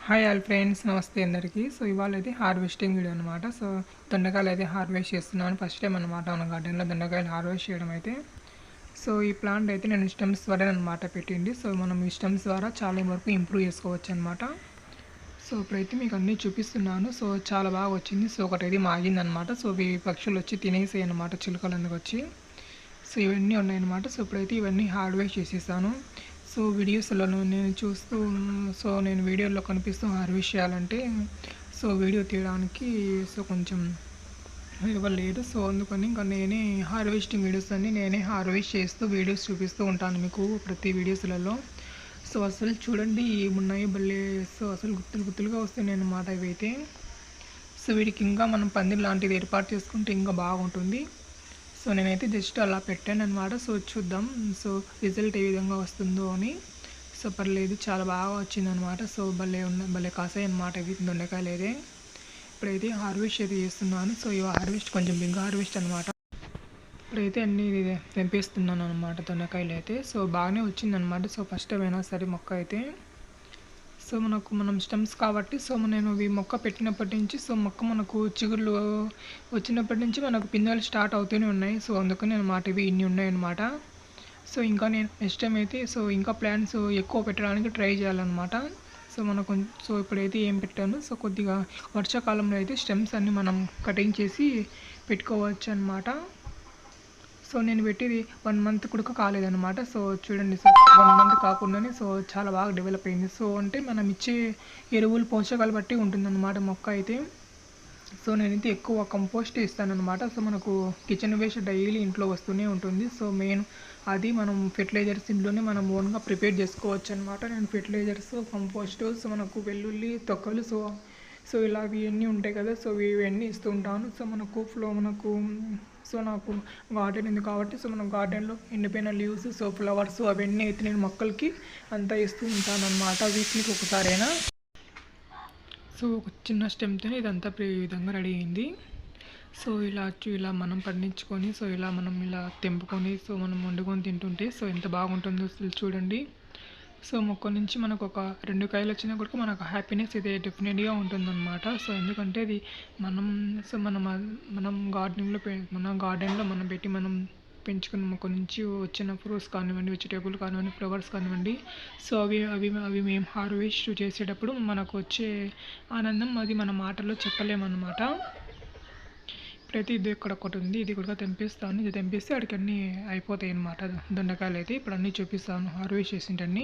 Hi all friends, నమస్తే అందరికీ. So ఇవాళ అయితే హార్వెస్టింగ్ వీడియో అనమాట. సో దొండకాయలు అయితే హార్వెస్ట్ చేస్తున్నాను. ఫస్ట్ టైం అనమాట మన గార్డెన్లో దొండకాయలు హార్వెస్ట్ చేయడం అయితే. సో ఈ ప్లాంట్ అయితే నేను స్టెమ్స్ ద్వారా అనమాట పెట్టింది. సో మనం ఈ స్టెమ్స్ ద్వారా చాలా వరకు ఇంప్రూవ్ చేసుకోవచ్చు అనమాట. సో ఇప్పుడైతే మీకు అన్నీ చూపిస్తున్నాను. సో చాలా బాగా వచ్చింది. సో ఒకటైతే మాగింది అనమాట. సో ఇవి పక్షులు వచ్చి తినేసాయి అనమాట, చిలుకలు అందుకు వచ్చి. సో ఇవన్నీ ఉన్నాయన్నమాట. సో ఇప్పుడైతే ఇవన్నీ హార్వెస్ట్ చేసేసాను. సో వీడియోస్లో నేను చూస్తూ నేను వీడియోలో కనిపిస్తూ హార్వెస్ట్ చేయాలంటే సో వీడియో తీయడానికి సో కొంచెం ఇవ్వలేదు. సో అందుకని ఇంకా నేనే హార్వెస్టింగ్ వీడియోస్ అన్నీ నేనే హార్వెస్ట్ చేస్తూ వీడియోస్ చూపిస్తూ ఉంటాను మీకు ప్రతి వీడియోస్లలో. సో అసలు చూడండి ఏమున్నాయి భలే. సో అసలు గుత్తులు గుత్తులుగా వస్తున్నాయి అన్నమాట ఇవైతే. సో వీటికి ఇంకా మనం పందిరి లాంటిది ఏర్పాటు చేసుకుంటే ఇంకా బాగుంటుంది. సో నేనైతే జస్ట్ అలా పెట్టాను అనమాట. సో చూద్దాం సో రిజల్ట్ ఏ విధంగా వస్తుందో అని. సో పర్లేదు, చాలా బాగా వచ్చిందనమాట. సో భలే కాసాయి అనమాట ఇవి దొండకాయలు అయితే. ఇప్పుడైతే హార్వెస్ట్ అయితే చేస్తున్నాను. సో ఇవి హార్వెస్ట్ కొంచెం బిగ్ హార్వెస్ట్ అనమాట. ఇప్పుడైతే అన్నీ తెంపేస్తున్నాను అనమాట దొండకాయలు అయితే. సో బాగానే వచ్చిందనమాట. సో ఫస్ట్ టైం అయినా సరే మొక్క అయితే. సో మనం స్టెమ్స్ కాబట్టి సో నేను ఈ మొక్క పెట్టినప్పటి నుంచి సో మొక్క మనకు చిగుళ్ళు వచ్చినప్పటి నుంచి మనకు పిందెలు స్టార్ట్ అవుతూనే ఉన్నాయి. సో అందుకని అనమాట ఇవి ఇన్ని ఉన్నాయన్నమాట. సో ఇంకా నేను నెక్స్ట్ టైం అయితే సో ఇంకా ప్లాంట్స్ ఎక్కువ పెట్టడానికి ట్రై చేయాలన్నమాట. సో ఇప్పుడైతే ఏం పెట్టాను, సో కొద్దిగా వర్షాకాలంలో అయితే స్టెమ్స్ అన్నీ మనం కటింగ్ చేసి పెట్టుకోవచ్చు అనమాట. సో నేను పెట్టేది 1 మంత్ కూడా కాలేదన్నమాట. సో చూడండి, సో 1 మంత్ కాకుండానే సో చాలా బాగా డెవలప్ అయింది. సో అంటే మనం ఇచ్చే ఎరువులు పోషకాలు బట్టి ఉంటుందన్నమాట మొక్క అయితే. సో నేనైతే ఎక్కువ కంపోస్ట్ ఇస్తానన్నమాట. సో మనకు కిచెన్ వేస్ట్ డైలీ ఇంట్లో వస్తూనే ఉంటుంది. సో మెయిన్ అది మనం ఫెర్టిలైజర్స్ ఇంట్లోనే మనం ఓన్గా ప్రిపేర్ చేసుకోవచ్చు అనమాట. నేను ఫెర్టిలైజర్స్, కంపోస్ట్, సో మనకు వెల్లుల్లి తొక్కలు సో ఇలా ఇవన్నీ ఉంటాయి కదా. సో ఇవన్నీ ఇస్తూ ఉంటాను. సో నాకు గార్డెన్ ఉంది కాబట్టి సో మనం గార్డెన్లో ఎండిపోయిన లీవ్స్, సో ఫ్లవర్స్ అవన్నీ అయితే నేను మొక్కలకి అంతా ఇస్తూ ఉంటాను అనమాట, వీక్లీకి ఒకసారైనా. సో ఒక చిన్న స్టెమ్తో ఇదంతా ఈ విధంగా రెడీ అయింది. సో ఇలా మనం పండించుకొని సో మనం ఇలా తెంపుకొని సో మనం వండుకొని తింటుంటే సో ఎంత బాగుంటుందో చూడండి. సో మొక్క నుంచి మనకు ఒక 2 కాయలు వచ్చినా కూడా మనకు హ్యాపీనెస్ అయితే డెఫినెట్గా ఉంటుందన్నమాట. సో ఎందుకంటే అది మనం గార్డెన్లో మనం పెట్టి మనం పెంచుకున్న మొక్క నుంచి వచ్చిన ఫ్రూట్స్ కానివ్వండి, వెజిటేబుల్ కానివ్వండి, ఫ్లవర్స్ కానివ్వండి. సో అవి మేము హార్వెస్ట్ చేసేటప్పుడు మనకు వచ్చే ఆనందం అది మన మాటల్లో చెప్పలేమన్నమాట. ఇప్పుడైతే ఇది ఇక్కడ ఒకటి ఉంది, ఇది కూడా తెంపిస్తాను. ఇది తెంపిస్తే అక్కడికి అన్నీ అయిపోతాయి అన్నమాట దొండకాయలు అయితే. ఇప్పుడు అన్నీ చూపిస్తాను హార్వెస్ట్ చేసింటన్నీ.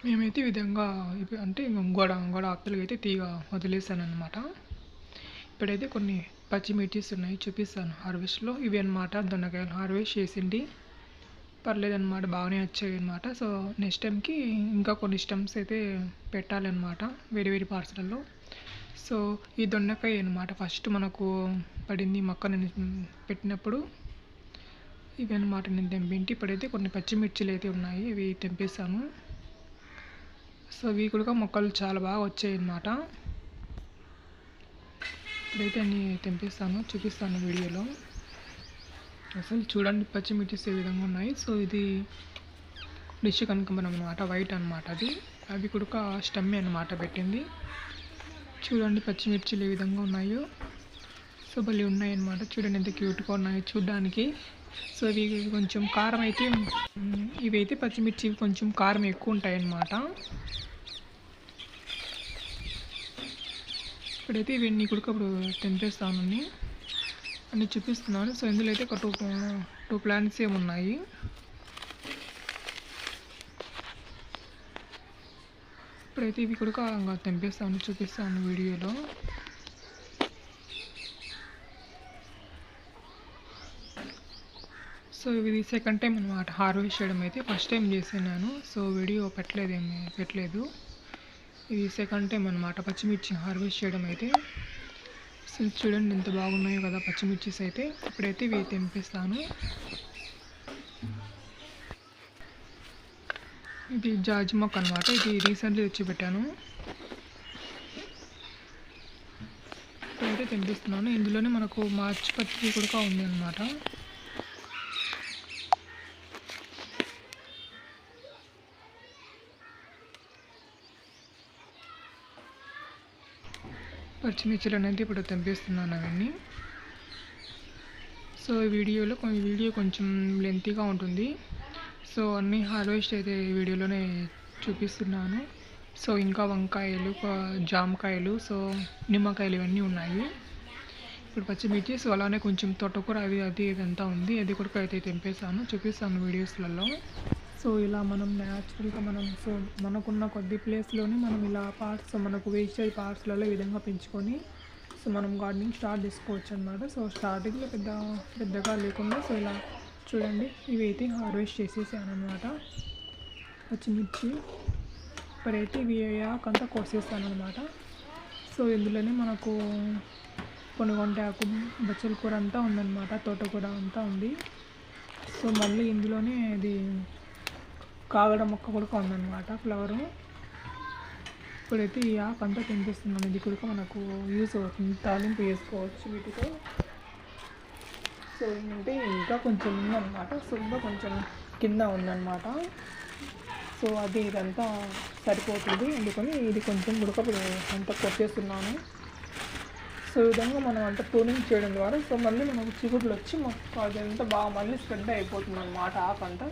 మేమైతే ఈ విధంగా అంటే గోడ ఆకులకి అయితే తీగ వదిలేసాను అనమాట. ఇప్పుడైతే కొన్ని పచ్చిమిర్చీస్ ఉన్నాయి, చూపిస్తాను హార్వెస్ట్లో. ఇవి అనమాట దొండకాయలు హార్వెస్ట్ చేసింది. పర్లేదన్నమాట, బాగానే వచ్చాయి అనమాట. సో నెక్స్ట్ టైంకి ఇంకా కొన్ని స్టెమ్స్ అయితే పెట్టాలన్నమాట వేరే పార్సల్లో. సో ఈ దొండకాయ అనమాట ఫస్ట్ మనకు పడింది మొక్క నేను పెట్టినప్పుడు. ఇవి అనమాట నేను తెంపింటి. ఇప్పుడైతే కొన్ని పచ్చిమిర్చిలు అయితే ఉన్నాయి, ఇవి తెంపేసాను. సో ఇవి కూడా మొక్కలు చాలా బాగా వచ్చాయి అన్నమాట. ఇప్పుడైతే అన్నీ తెంపిస్తాను, చూపిస్తాను వీడియోలో. అసలు చూడండి పచ్చిమిర్చిస్ ఏ విధంగా ఉన్నాయి. సో ఇది డిష్ కనకంబరం అనమాట, వైట్ అనమాట అది. అవి కూడా స్టమ్మే అనమాట పెట్టింది. చూడండి పచ్చిమిర్చిలు ఏ విధంగా ఉన్నాయో. సో భలే ఉన్నాయి అన్నమాట. చూడండి ఎంత క్యూట్గా ఉన్నాయో చూడడానికి. సో ఇవి కొంచెం కారం అయితే ఇవైతే పచ్చిమిర్చి కొంచెం కారం ఎక్కువ ఉంటాయి అన్నమాట. ఇప్పుడైతే ఇవన్నీ కూడా ఇప్పుడు తెంపేస్తాను, అన్నీ చూపిస్తున్నాను. సో ఇందులో అయితే ఒక టూ ప్లాంట్స్ ఏమున్నాయి. ఇప్పుడైతే ఇవి కూడా ఇంకా తెంపేస్తాను, చూపిస్తాను వీడియోలో. సో ఇది సెకండ్ టైం అనమాట హార్వెస్ట్ చేయడం అయితే. ఫస్ట్ టైం చేసినాను, సో వీడియో పెట్టలేదు. ఇది సెకండ్ టైం అనమాట పచ్చిమిర్చి హార్వెస్ట్ చేయడం అయితే. సో చూడండి ఎంత బాగున్నాయో కదా పచ్చిమిర్చిస్ అయితే. ఇప్పుడైతే ఇవి తెంపిస్తాను. ఇది జాజి మొక్క అనమాట, ఇది రీసెంట్లీ తెచ్చి పెట్టాను. ఇప్పుడైతే తెంపిస్తున్నాను. ఇందులోనే మనకు మార్చి పత్రి కూడా ఉంది అనమాట. పచ్చిమిర్చిలు అనేది ఇప్పుడు తెంపిస్తున్నాను అవన్నీ. సో ఈ వీడియో కొంచెం లెంతీగా ఉంటుంది. సో అన్నీ హార్వెస్ట్ అయితే ఈ వీడియోలోనే చూపిస్తున్నాను. సో ఇంకా వంకాయలు, జామకాయలు, సో నిమ్మకాయలు ఇవన్నీ ఉన్నాయి. ఇప్పుడు పచ్చిమిర్చి, సో అలానే కొంచెం తోటకూర ఇదంతా ఉంది. అది కూడా అయితే తెంపేసాను, చూపిస్తాను వీడియోస్లలో. సో ఇలా మనం న్యాచురల్గా సో మనకున్న కొద్ది ప్లేస్లోనే మనం ఇలా పార్ట్స్, మనకు వేస్టేజ్ పార్ట్స్లలో ఈ విధంగా పెంచుకొని సో మనం గార్డెనింగ్ స్టార్ట్ చేసుకోవచ్చు అనమాట. సో స్టార్టింగ్లో పెద్దగా లేకుండా సో ఇలా చూడండి, ఇవి అయితే హార్వెస్ట్ చేసేసాను అనమాట పచ్చిమిర్చి. ఇప్పుడైతే ఇవి ఆకంతా కోసేస్తాను అనమాట. సో ఇందులోనే మనకు పొనుగొంట ఆకు, బచ్చల కూర అంతా ఉందన్నమాట, తోటకూర అంతా ఉంది. సో మళ్ళీ ఇందులోనే ఇది కాగడ మొక్క కూడా ఉందన్నమాట, ఫ్లవరు. ఇప్పుడైతే ఈ ఆకు అంతా తెంపిస్తున్నాను. ఇది కూడా మనకు యూజ్ అవుతుంది, తాలింపు వేసుకోవచ్చు వీటితో. సో ఏంటంటే ఇంకా కొంచెం ఉందన్నమాట, సో ఇంకా కొంచెం కింద ఉందన్నమాట. సో అది ఇదంతా సరిపోతుంది, అందుకని ఇది కొంచెం ఉడకప్పుడు అంతా కొట్టేస్తున్నాను. సో ఈ విధంగా మనం అంతా ప్రూనింగ్ చేయడం ద్వారా సో మళ్ళీ మనకు చిగుళ్ళు వచ్చి మొక్క అదంతా బాగా మళ్ళీ స్ప్రెడ్ అయిపోతుంది అన్నమాట ఆకంతా.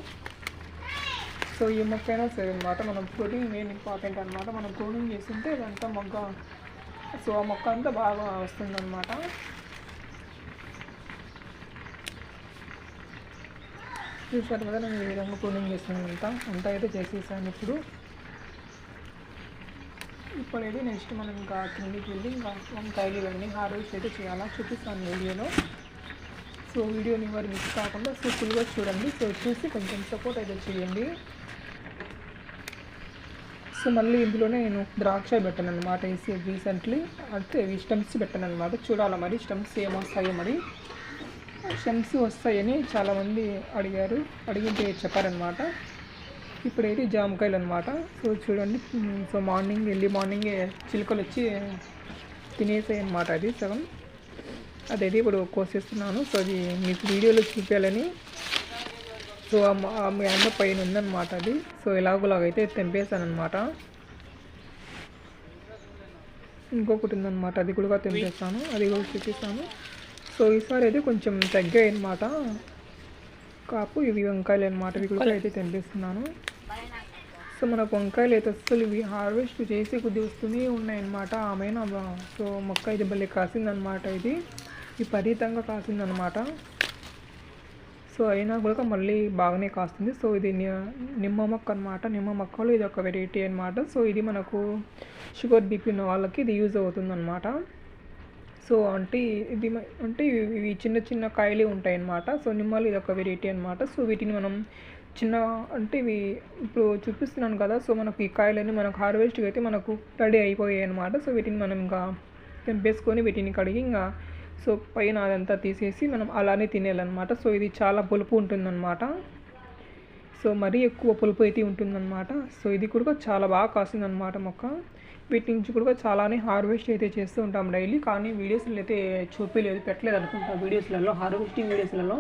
సో ఈ మొక్క అయినా సరే అనమాట, మనం ప్రూనింగ్ మెయిన్ ఇంపార్టెంట్ అనమాట. మనం ప్రూనింగ్ చేస్తుంటే అదంతా మొగ్గ, సో ఆ మొక్క అంతా బాగా వస్తుందన్నమాట. చూసారు కదా, నేను ఈ విధంగా ప్రూనింగ్ చేస్తున్నాను. అంతా అయితే చేసేసాను. ఇప్పుడైతే నెక్స్ట్ మనం ఇంకా కిందికి వెళ్ళి ఇంకా వంకాయలు ఇవన్నీ హార్వెస్ట్ అయితే చేయాలా చూపిస్తాను వీడియోలో. సో వీడియోని ఎవరు మిస్ కాకుండా సో ఫుల్గా చూడండి. సో చూసి కొంచెం సపోర్ట్ అయితే చేయండి. సో మళ్ళీ ఇందులోనే నేను ద్రాక్ష పెట్టాను అనమాట రీసెంట్లీ, అంటే స్టెమ్స్ పెట్టాను అనమాట. చూడాలి మరి స్టెమ్స్ ఏమొస్తాయో, మరి స్టెమ్స్ వస్తాయని చాలామంది అడిగితే చెప్పారనమాట. ఇప్పుడైతే జామకాయలు అనమాట. సో చూడండి, సో ఎర్లీ మార్నింగే చిలుకలు వచ్చి తినేసాయి అనమాట. అది సగం అదైతే ఇప్పుడు కోసేస్తున్నాను. సో అది మీకు వీడియోలో చూపించాలని. సో మీ అమ్మ పైన ఉందన్నమాట అది. సో ఎలాగోలాగైతే తెంపేసాను అనమాట. ఇంకొకటి ఉందన్నమాట, అది కూడా తెంపేస్తాను, అది కూడా చూపిస్తాను. సో ఈసారి అయితే కొంచెం తగ్గాయి అనమాట కాపు. ఇవి వంకాయలు అనమాట, ఇవి కూడా అయితే తెంపేస్తున్నాను. సో మనకు వంకాయలు అయితే అసలు ఇవి హార్వెస్ట్ చేసి కొద్దిగా వస్తూనే ఉన్నాయన్నమాట. ఆమెనా సో మొక్క అయితే భలే కాసిందనమాట. ఇది విపరీతంగా కాసిందనమాట. సో అయినా కూడా మళ్ళీ బాగానే కాస్తుంది. సో ఇది నిమ్మ మొక్క అనమాట. నిమ్మ మొక్కలో ఇది ఒక వెరైటీ అనమాట. సో ఇది మనకు షుగర్ బీపీ ఉన్న వాళ్ళకి ఇది యూజ్ అవుతుందన్నమాట. సో అంటే ఇవి చిన్న చిన్న కాయలే ఉంటాయి అన్నమాట. సో నిమ్మలు ఇది ఒక వెరైటీ అనమాట. సో వీటిని మనం ఇవి ఇప్పుడు చూపిస్తున్నాను కదా. సో మనకు ఈ కాయలన్నీ మనకు హార్వెస్ట్కి అయితే మనకు రెడీ అయిపోయాయి అనమాట. సో వీటిని మనం ఇంకా తెంపేసుకొని వీటిని కడిగి ఇంకా సో పైన అదంతా తీసేసి మనం అలానే తినేయాలన్నమాట. సో ఇది చాలా పులుపు ఉంటుందన్నమాట. సో మరీ ఎక్కువ పులుపు అయితే ఉంటుందన్నమాట. సో ఇది కూడా చాలా బాగా కాసిందన్నమాట మొక్క. వీటి నుంచి కూడా చాలానే హార్వెస్ట్ అయితే చేస్తూ ఉంటాం డైలీ, కానీ వీడియోస్లో అయితే పెట్టలేదు అనుకుంటా వీడియోస్లలో, హార్వెస్టింగ్ వీడియోస్లలో.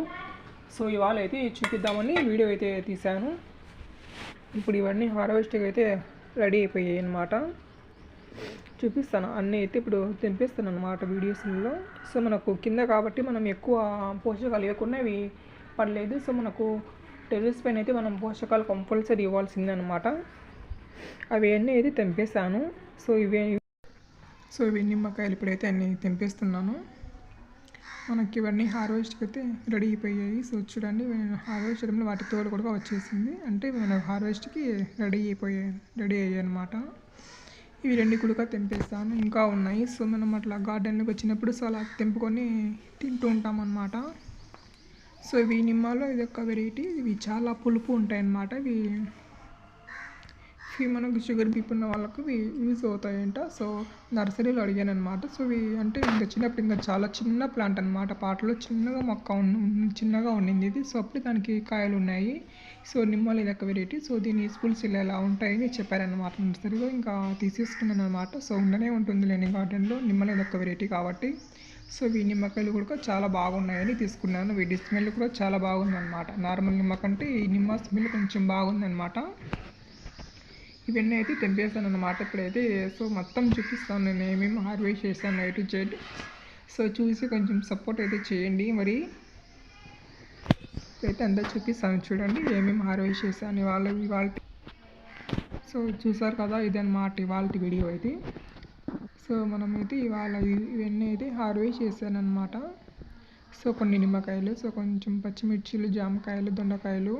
సో ఇవాళ అయితే చూపిద్దామని వీడియో అయితే తీశాను. ఇప్పుడు ఇవన్నీ హార్వెస్టింగ్ అయితే రెడీ అయిపోయాయి అన్నమాట. చూపిస్తాను అన్నీ అయితే ఇప్పుడు తెంపిస్తాను అనమాట వీడియోస్లలో. సో మనకు కింద కాబట్టి మనం ఎక్కువ పోషకాలు ఇవ్వకుండా ఇవి పడలేదు. సో మనకు టెర్రస్ పైన అయితే మనం పోషకాలు కంపల్సరీ ఇవ్వాల్సిందే అనమాట. అవి అన్నీ అయితే తెంపేస్తాను. సో ఇవి నిమ్మకాయలు ఇప్పుడైతే అన్నీ తెంపేస్తున్నాను. మనకి ఇవన్నీ హార్వెస్ట్కి అయితే రెడీ అయిపోయాయి. సో చూడండి, హార్వెస్ట్ చేయడంలో వాటి తోలు కూడా వచ్చేసింది, అంటే మన హార్వెస్ట్కి రెడీ అయ్యాయి అనమాట. ఇవి రెండు కూడా తెంపేస్తాను, ఇంకా ఉన్నాయి. సో మనం అట్లా గార్డెన్లోకి వచ్చినప్పుడు సో అలా తెంపుకొని తింటూ ఉంటాం అన్నమాట. సో ఇవి నిమ్మలో ఇది ఒక వెరైటీ, ఇవి చాలా పులుపు ఉంటాయి అన్నమాట. ఇవి మనకు షుగర్ బీపీ ఉన్న వాళ్ళకు ఇవి యూజ్ అవుతాయంట. సో నర్సరీలో అడిగాను అనమాట. సో ఇవి అంటే ఇంకా చిన్నప్పుడు ఇంకా చాలా చిన్న ప్లాంట్ అనమాట, పాటలో చిన్నగా మొక్క చిన్నగా ఉండింది ఇది. సో అప్పుడు దానికి కాయలు ఉన్నాయి. సో నిమ్మలు ఇది ఒక వెరైటీ. సో దీని స్కూల్స్ ఇలా ఉంటాయని చెప్పారనమాట నర్సరీలో, ఇంకా తీసేసుకున్నాను అనమాట. సో ఉండనే ఉంటుంది లేని గార్డెన్లో, నిమ్మలు ఇది ఒక వెరైటీ కాబట్టి. సో ఈ నిమ్మకాయలు కూడా చాలా బాగున్నాయని తీసుకున్నాను. వీటి స్మెల్ కూడా చాలా బాగుందన్నమాట. నార్మల్ నిమ్మ కంటే ఈ నిమ్మ స్మెల్ కొంచెం బాగుందన్నమాట. ఇవన్నీ అయితే తెంపేసాను అన్నమాట ఇప్పుడైతే. సో మొత్తం చూపిస్తాను నేను ఏమేమి హార్వెస్ట్ చేశాను A to Z. సో చూసి కొంచెం సపోర్ట్ అయితే చేయండి. మరి అయితే అంతా చూపిస్తాను చూడండి ఏమేమి హార్వెస్ట్ చేశాను ఇవాళ. సో చూసారు కదా, ఇదన్నమాట ఇవాళ వీడియో అయితే. సో మనమైతే ఇవాళ ఇవన్నీ అయితే హార్వెస్ట్ చేశానన్నమాట. సో కొన్ని నిమ్మకాయలు, సో కొంచెం పచ్చిమిర్చిలు, జామకాయలు, దొండకాయలు,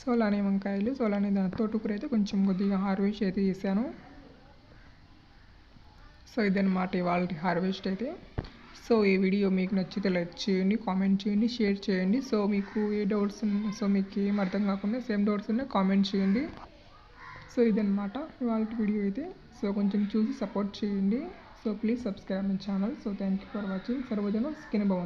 సో అలానే వంకాయలు, సో అలానే తోటకూర అయితే కొంచెం కొద్దిగా హార్వెస్ట్ అయితే చేశాను. సో ఇదన్నమాట ఇవాళ హార్వెస్ట్ అయితే. సో ఈ వీడియో మీకు నచ్చితే లైక్ చేయండి, కామెంట్ చేయండి, షేర్ చేయండి. సో మీకు ఏ డౌట్స్ ఉన్నా, సో మీకు ఏం అర్థం కాకుండా సేమ్ డౌట్స్ ఉన్నా కామెంట్ చేయండి. సో ఇదన్నమాట ఇవాళ వీడియో అయితే. సో కొంచెం చూసి సపోర్ట్ చేయండి. So please subscribe my channel. So thank you for watching. Sarvajana skin Bhavan.